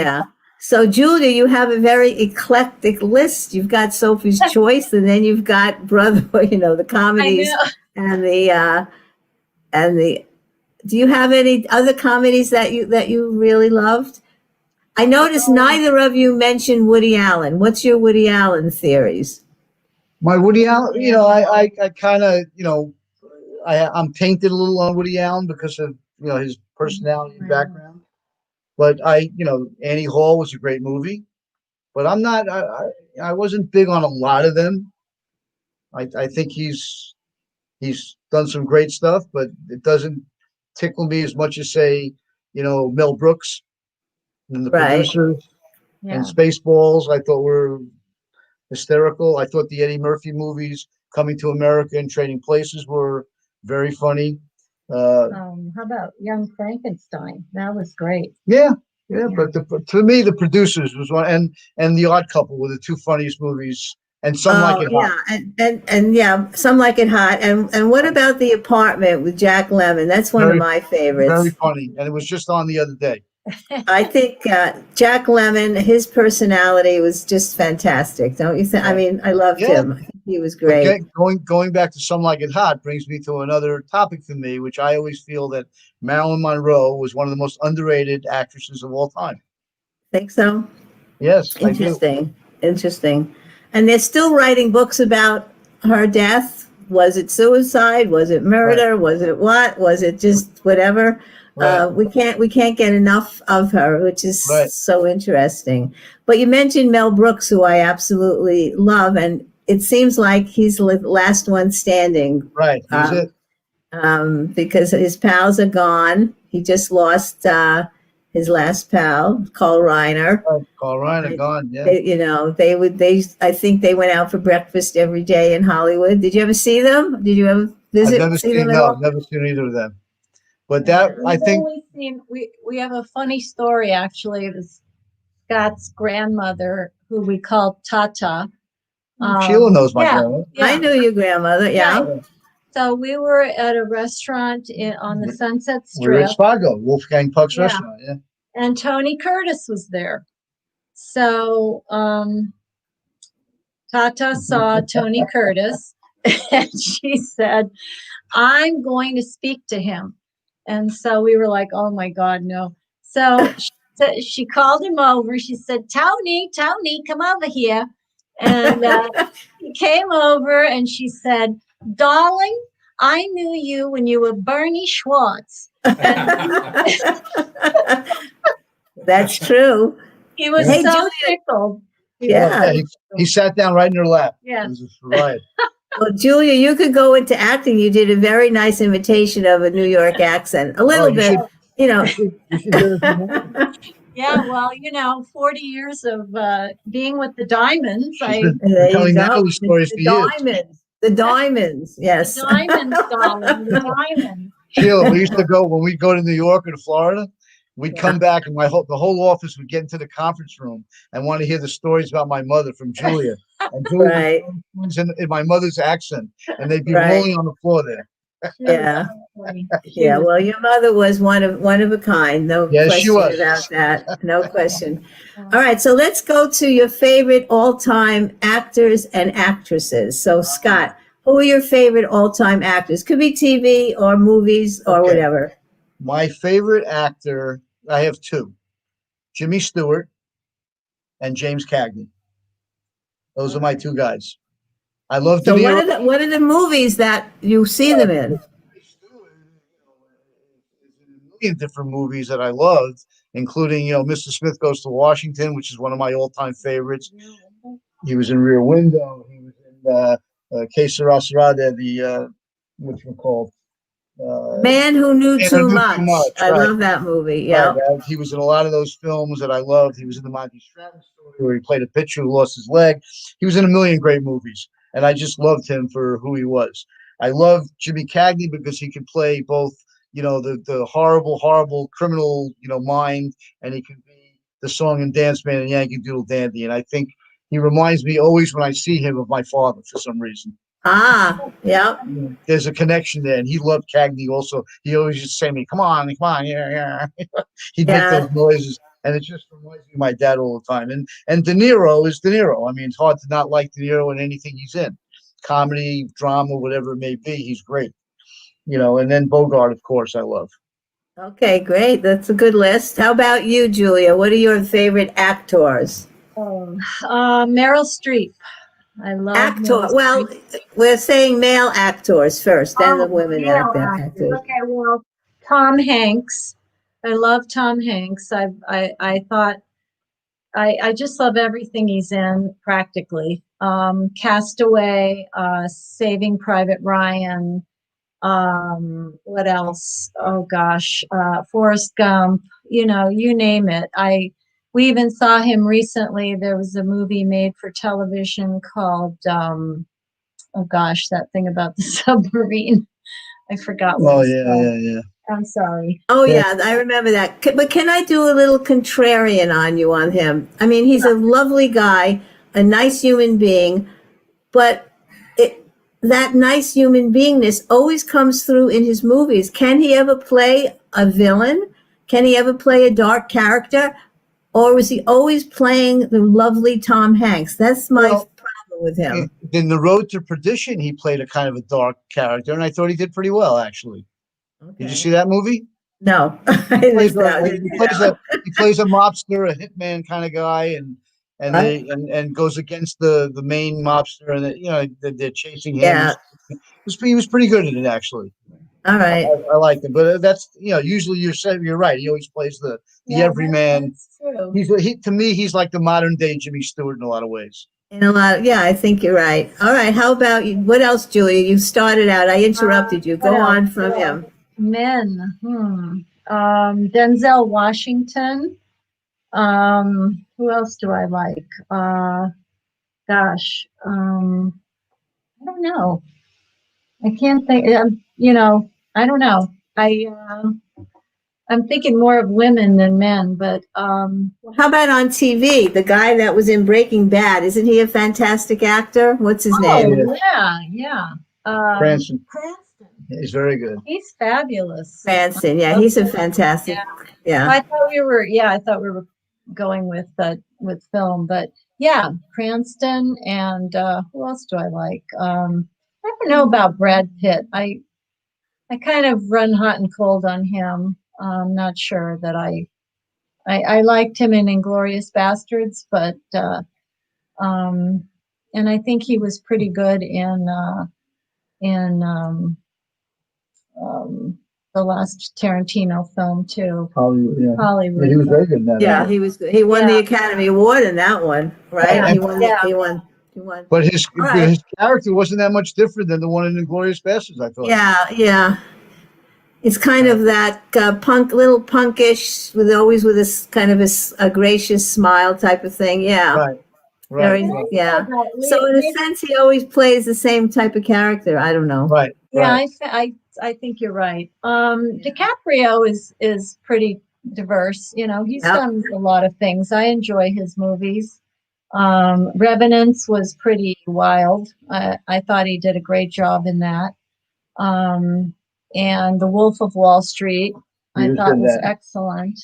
So, Julia, you have a very eclectic list. You've got Sophie's Choice, and then you've got the comedies and the Do you have any other comedies that you really loved? I noticed neither of you mentioned Woody Allen. What's your Woody Allen theories? My Woody Allen, I kind of, I'm painted a little on Woody Allen because of, his personality and background. But Annie Hall was a great movie. But I'm not, I wasn't big on a lot of them. I think he's done some great stuff, but it doesn't tickle me as much as, say, Mel Brooks and the Right. producers Yeah. and Spaceballs. I thought were hysterical. I thought the Eddie Murphy movies, Coming to America and Trading Places, were very funny. How about Young Frankenstein? That was great. Yeah. But to me, the producers was one, and The Odd Couple were the two funniest movies, and Some Like It Hot. And yeah, Some Like It Hot. And what about The Apartment with Jack Lemmon? That's one of my favorites. Very funny, and it was just on the other day. I think Jack Lemmon, his personality was just fantastic, don't you think? I mean, I loved him. I think he was great. Going back to Some Like It Hot brings me to another topic for me, which I always feel that Marilyn Monroe was one of the most underrated actresses of all time. Think so? Yes, interesting. Interesting. And they're still writing books about her death. Was it suicide? Was it murder? Right. Was it what? Was it just whatever? Right. We can't get enough of her, which is so interesting. But you mentioned Mel Brooks, who I absolutely love, and it seems like he's the last one standing. Right, he's it. Because his pals are gone. He just lost his last pal, Carl Reiner. Carl Reiner gone. Yeah. I think they went out for breakfast every day in Hollywood. Did you ever see them? Did you ever visit? I've never seen either of them. But I think we have a funny story actually. It was Scott's grandmother, who we call Tata. Sheila knows my grandmother. Yeah. I knew your grandmother. Yeah. So we were at a restaurant on the Sunset Strip. We were at Spago, Wolfgang Puck's restaurant. Yeah. And Tony Curtis was there. So Tata saw Tony Curtis, and she said, "I'm going to speak to him." And so we were like, oh, my God, no. So she called him over. She said, Tony, come over here. And he came over and she said, darling, I knew you when you were Bernie Schwartz. That's true. He was so tickled. Yeah. He sat down right in her lap. Yeah. Right. Well, Julia, you could go into acting. You did a very nice imitation of a New York accent. A little bit, Yeah, well, 40 years of being with the Diamonds. Telling Natalie stories for years. The Diamonds, yes. The Diamonds, darling, the Diamonds. Sheila, we used to go, when we'd go to New York or to Florida, we'd come back and the whole office would get into the conference room and want to hear the stories about my mother from Julia. And Julia was in my mother's accent, and they'd be rolling on the floor there. Yeah. Yeah. Well, your mother was one of a kind. No question about that. No question. All right. So let's go to your favorite all-time actors and actresses. So Scott, who are your favorite all-time actors? Could be TV or movies or whatever. My favorite actor, I have two: Jimmy Stewart and James Cagney. Those are my two guys. I love So what are the movies that you see them in? There's a million different movies that I loved, including, Mr. Smith Goes to Washington, which is one of my all-time favorites. He was in Rear Window. He was in Que Sera Sera, what's it called? Man Who Knew Too Much. I love that movie. Yeah. Right. He was in a lot of those films that I loved. He was in the Monty Stratton story where he played a pitcher who lost his leg. He was in a million great movies, and I just loved him for who he was. I loved Jimmy Cagney because he could play both, the horrible criminal, mind, and he could be the song and dance man in Yankee Doodle Dandy. And I think he reminds me always when I see him of my father for some reason. Ah, yeah. There's a connection there, and he loved Cagney also. He always used to say to me, come on, yeah. He'd make those noises, and it just reminds me of my dad all the time. And De Niro is De Niro. I mean, it's hard to not like De Niro in anything he's in. Comedy, drama, whatever it may be, he's great. And then Bogart, of course, I love. Okay, great. That's a good list. How about you, Julia? What are your favorite actors? Oh, Meryl Streep. I love Actor. Meryl Well, Streep. we're saying male actors first, then the Oh, women male actors. actors. Okay, well, Tom Hanks. I love Tom Hanks. I thought I just love everything he's in practically. Castaway, Saving Private Ryan. What else? Oh gosh, Forrest Gump. You name it. We even saw him recently. There was a movie made for television called oh gosh, that thing about the submarine. I forgot what Oh it's yeah, called. yeah, yeah. I'm sorry. Oh Yeah. yeah, I remember that. But can I do a little contrarian on you on him? I mean, he's a lovely guy, a nice human being, but that nice human beingness always comes through in his movies. Can he ever play a villain? Can he ever play a dark character? Or was he always playing the lovely Tom Hanks? That's my Well, problem with him. in The Road to Perdition, he played a kind of a dark character, and I thought he did pretty well, actually. Did you Okay. see that movie? No, He I plays missed a that. I didn't he see plays that a he plays a mobster, a hitman kind of guy, and one. they and goes against the main mobster, and they're chasing him. Yeah. He was pretty good at it, actually. All right. I liked him, but that's usually you're right. He always plays the Yeah, everyman. that's true. To me he's like the modern day Jimmy Stewart in a lot of ways. In a lot. Yeah, I think you're right. All right. How about you? What else, Julia? You started out. I interrupted you. What Go else? on from him. Men. Denzel Washington. Who else do I like? Gosh. I don't know. I can't think. I don't know. I'm thinking more of women than men, but How about on TV? The guy that was in Breaking Bad. Isn't he a fantastic actor? What's his name? Yeah. yeah. Cranston. Cranston. He's very good. He's fabulous. Cranston. Yeah, he's a fantastic. Yeah. I thought we were going with film, but yeah, Cranston and who else do I like? I don't know about Brad Pitt. I kind of run hot and cold on him. I'm not sure that I liked him in Inglorious Bastards, but and I think he was pretty good in the last Tarantino film too. Hollywood, yeah. Hollywood. He was very good in that. Yeah, he was. He won the Yeah. Academy Award in that one, right? Yeah. He won. Yeah. He won. He won. But All right. his character wasn't that much different than the one in Inglorious Bastards, I thought. Yeah, yeah. It's kind of that little punkish, with this kind of a gracious smile type of thing. Yeah. Right. Very, Right. yeah. We- So in a we- sense, he always plays the same type of character. I don't know. Right. Yeah, Right. I think you're right. DiCaprio is pretty diverse. He's Yep. done a lot of things. I enjoy his movies. Revenants was pretty wild. I thought he did a great job in that. And The Wolf of Wall Street, He I was thought good was at. excellent.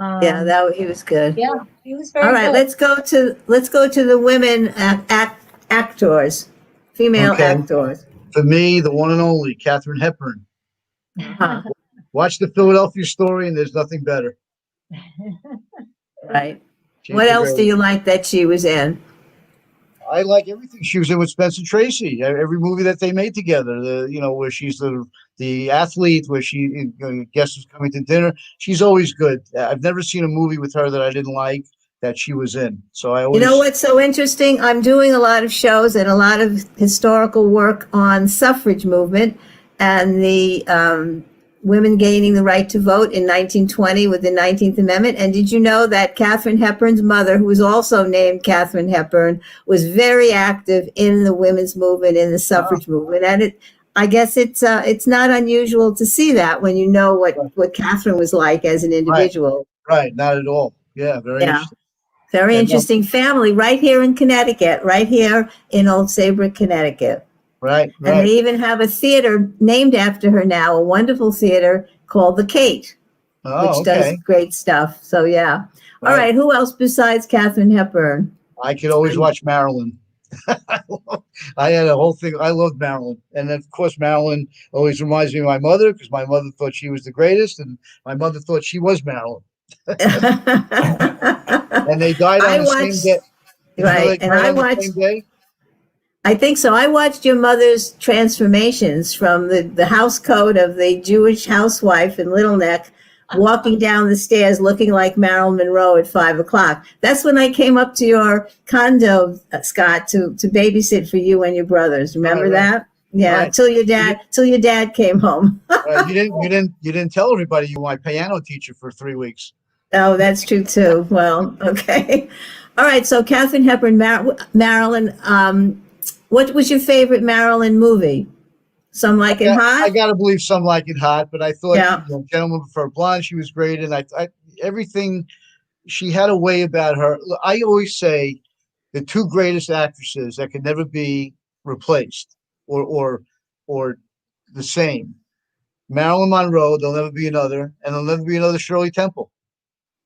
Yeah, he was good. Yeah, he was very All right, good. let's go to the women actors, female Okay. actors. For me, the one and only Katharine Hepburn. Huh, Watch the Philadelphia Story, and there's nothing better. right. She's What a else very- do you like that she was in? I like everything she was in with Spencer Tracy. Every movie that they made together, where she's the athlete, where she guest who's coming to dinner. She's always good. I've never seen a movie with her that I didn't like that she was in. So I always. You know what's so interesting? I'm doing a lot of shows and a lot of historical work on suffrage movement and the women gaining the right to vote in 1920 with the 19th Amendment. And did you know that Katharine Hepburn's mother, who was also named Katharine Hepburn, was very active in the women's movement, in the suffrage movement? And I guess it's not unusual to see that when you know what Katharine was like as an individual. Right, not at all. Yeah, very Yeah. interesting. Very Yeah, no. interesting family right here in Connecticut, right here in Old Saybrook, Connecticut. Right, And right. they even have a theater named after her now, a wonderful theater called the Kate, Oh, which does okay. great stuff. So, yeah. All right. Who else besides Katharine Hepburn? I could always watch Marilyn. I had a whole thing. I loved Marilyn, and of course, Marilyn always reminds me of my mother because my mother thought she was the greatest, and my mother thought she was Marilyn. And they died on I the same watched, day. Did you know right, they and died I on the watched, same day? I think so. I watched your mother's transformations from the house coat of the Jewish housewife in Little Neck, walking down the stairs looking like Marilyn Monroe at 5 o'clock. That's when I came up to your condo, Scott, to babysit for you and your brothers. Remember Right, that? Yeah, right. till your dad came home. You didn't tell everybody you were my piano teacher for 3 weeks. Oh, that's true too. Well, okay. All right. So Katharine Hepburn, Marilyn. What was your favorite Marilyn movie? Some Like It I Hot. gotta believe Some Like It Hot, but I thought, Yeah. Gentlemen Prefer Blonde, she was great, and I everything she had a way about her. Look, I always say the two greatest actresses that could never be replaced or the same. Marilyn Monroe, there'll never be another, and there'll never be another Shirley Temple.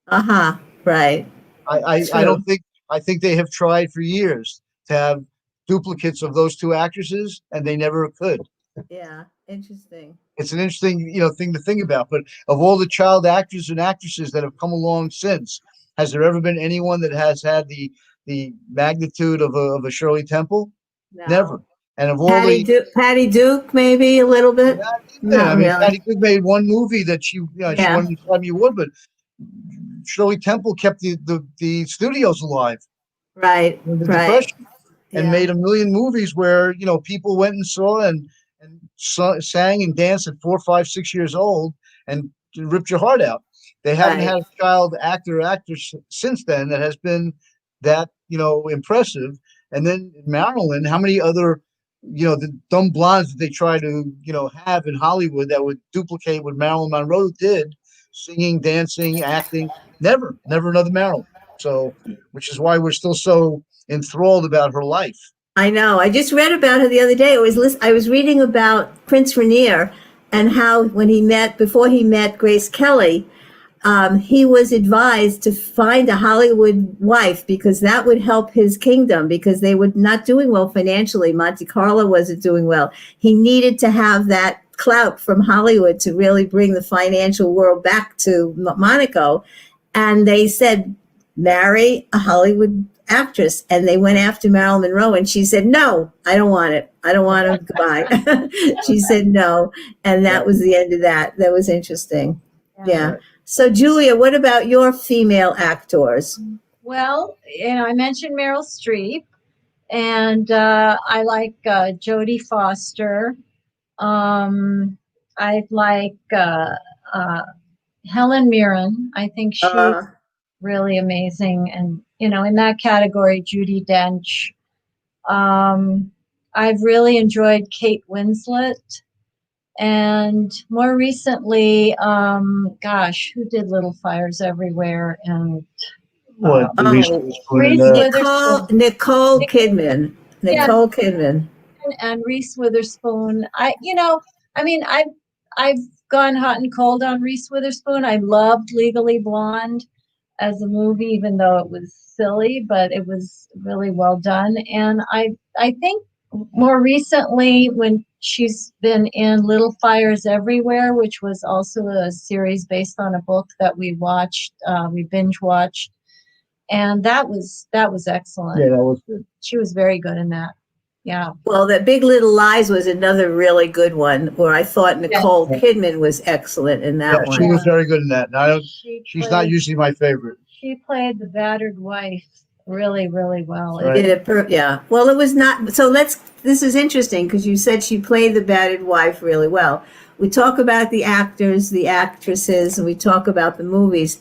Uh huh. Right. I True. don't think I think they have tried for years to have duplicates of those two actresses, and they never could. Yeah. Interesting. It's an interesting, thing to think about. But of all the child actors and actresses that have come along since, has there ever been anyone that has had the magnitude of a Shirley Temple? Never. No. And of all the Patty Duke, maybe a little bit. not even, I Not mean, really. Patty Good made one movie that she Yeah. won the Academy Award, but Shirley Temple kept the studios alive Right. in the Right. Depression and Yeah. made a million movies where people went and saw and sang and danced at 4, 5, 6 years old and ripped your heart out. They haven't Right. had a child actor or actress since then that has been that impressive. And then Marilyn, how many other the dumb blondes that they try to have in Hollywood that would duplicate what Marilyn Monroe did, singing, dancing, acting. Never another Marilyn. So, which is why we're still so enthralled about her life. I know. I just read about her the other day. I was reading about Prince Rainier and how before he met Grace Kelly, he was advised to find a Hollywood wife because that would help his kingdom because they were not doing well financially. Monte Carlo wasn't doing well. He needed to have that clout from Hollywood to really bring the financial world back to Monaco. And they said, marry a Hollywood actress. And they went after Marilyn Monroe and she said, no, I don't want it. I don't want him. Goodbye. She said no. And that was the end of that. That was interesting. Yeah. So, Julia, what about your female actors? Well, I mentioned Meryl Streep, and I like Jodie Foster. I like Helen Mirren. I think she's really amazing, and in that category, Judi Dench. I've really enjoyed Kate Winslet. And more recently, who did Little Fires Everywhere? And What the Reese Witherspoon Witherspoon. Nicole Kidman. Yeah. Nicole Kidman. And Reese Witherspoon. I've gone hot and cold on Reese Witherspoon. I loved Legally Blonde as a movie, even though it was silly, but it was really well done. And I think more recently, when she's been in Little Fires Everywhere, which was also a series based on a book that we watched, we binge watched, and that was excellent. Yeah, that was good. She was very good in that. Yeah. Well, that Big Little Lies was another really good one where I thought Nicole Kidman was excellent in that one. She was very good in that. Now, she's not usually my favorite. She played the battered wife really, really well. Right. Yeah. Well, it was not. So this is interesting because you said she played the battered wife really well. We talk about the actors, the actresses, and we talk about the movies.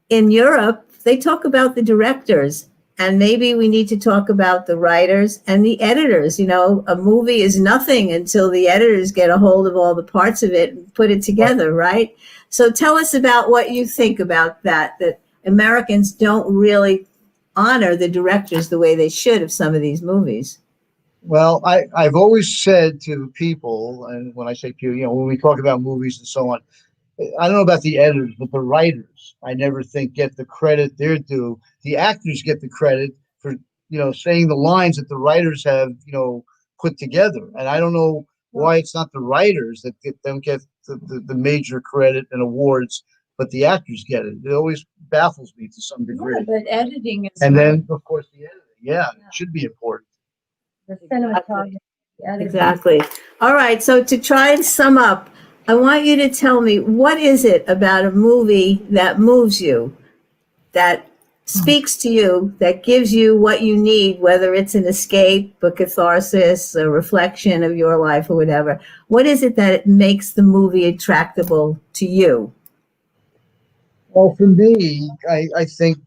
In Europe, they talk about the directors. And maybe we need to talk about the writers and the editors. A movie is nothing until the editors get a hold of all the parts of it and put it together, right? So tell us about what you think about that Americans don't really honor the directors the way they should of some of these movies. Well, I've always said to people, and when I say people, when we talk about movies and so on, I don't know about the editors, but the writers, I never think get the credit they're due. The actors get the credit for saying the lines that the writers have, put together. And I don't know why it's not the writers that get the major credit and awards, but the actors get it. It always baffles me to some degree. Yeah, but editing is. And then, of course, the editing. Yeah, it should be important. The cinematography. Editing. Exactly. All right. So to try and sum up, I want you to tell me, what is it about a movie that moves you, that speaks to you, that gives you what you need, whether it's an escape, a catharsis, a reflection of your life or whatever. What is it that makes the movie attractable to you? Well, for me, I think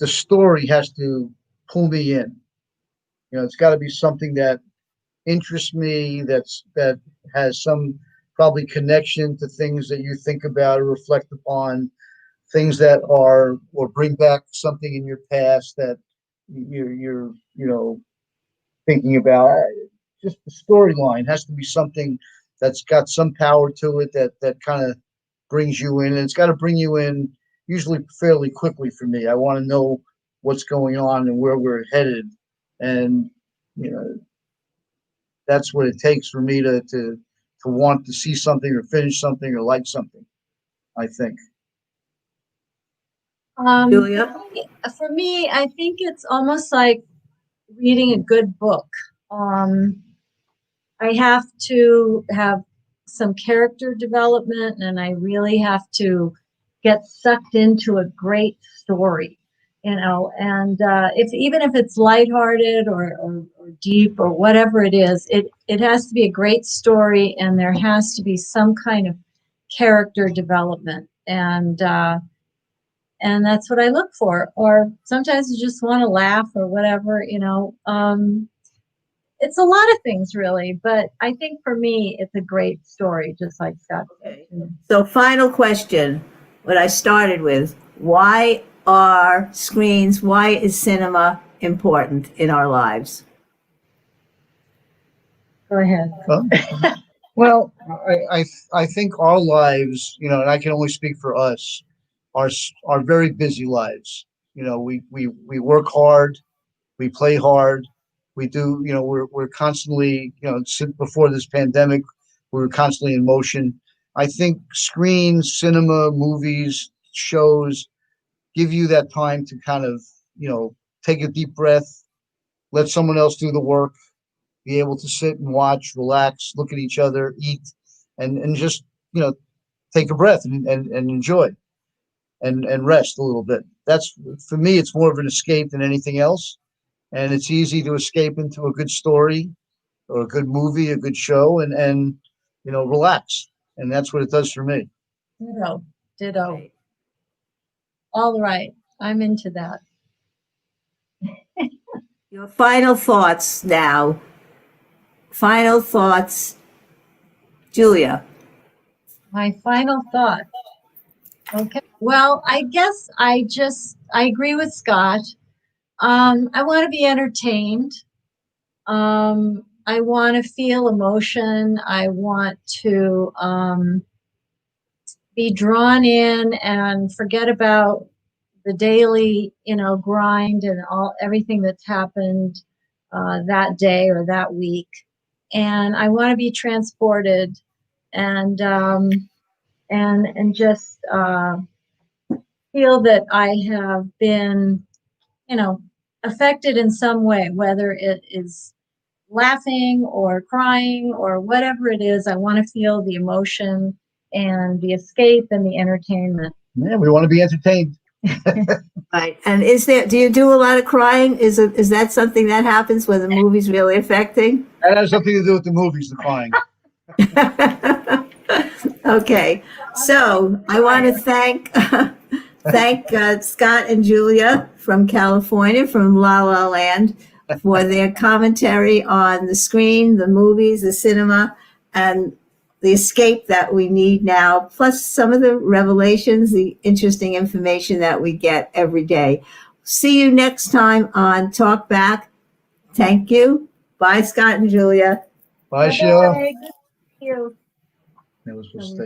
the story has to pull me in. It's got to be something that interests me, that has some probably connection to things that you think about or reflect upon, things that are, or bring back something in your past that you're thinking about. Just the storyline has to be something that's got some power to it, that kind of brings you in. And it's got to bring you in usually fairly quickly for me. I want to know what's going on and where we're headed. And, that's what it takes for me to want to see something or finish something or like something, I think. Julia? For me, I think it's almost like reading a good book. I have to have some character development, and I really have to get sucked into a great story, and even if it's lighthearted or deep or whatever it is, it has to be a great story, and there has to be some kind of character development, and that's what I look for. Or sometimes you just want to laugh or whatever, it's a lot of things really, but I think for me, it's a great story, just like Scott said. Okay. So final question, what I started with, why is cinema important in our lives? Go ahead. Well, I think our lives, and I can only speak for us, are very busy lives. We work hard, we play hard, we do. We're constantly, before this pandemic, we were constantly in motion. I think screens, cinema, movies, shows give you that time to kind of, take a deep breath, let someone else do the work, be able to sit and watch, relax, look at each other, eat, and just, take a breath and enjoy and rest a little bit. That's, for me, it's more of an escape than anything else. And it's easy to escape into a good story or a good movie, a good show, and relax. And that's what it does for me. Ditto. All right. I'm into that. Your final thoughts now. Final thoughts, Julia. My final thought. Okay. Well, I guess I agree with Scott. I want to be entertained. I want to feel emotion. I want to be drawn in and forget about the daily, grind and everything that's happened that day or that week. And I want to be transported and just feel that I have been, affected in some way, whether it is laughing or crying or whatever it is. I want to feel the emotion and the escape and the entertainment. Yeah, we want to be entertained. Right. And do you do a lot of crying? Is that something that happens when the movie's really affecting? That has something to do with the movies, the crying. Okay. So I want to thank Scott and Julia from California, from La La Land, for their commentary on the screen, the movies, the cinema, and the escape that we need now, plus some of the revelations, the interesting information that we get every day. See you next time on Talk Back. Thank you. Bye, Scott and Julia. Bye, Sheila. Thank you. That was supposed to stay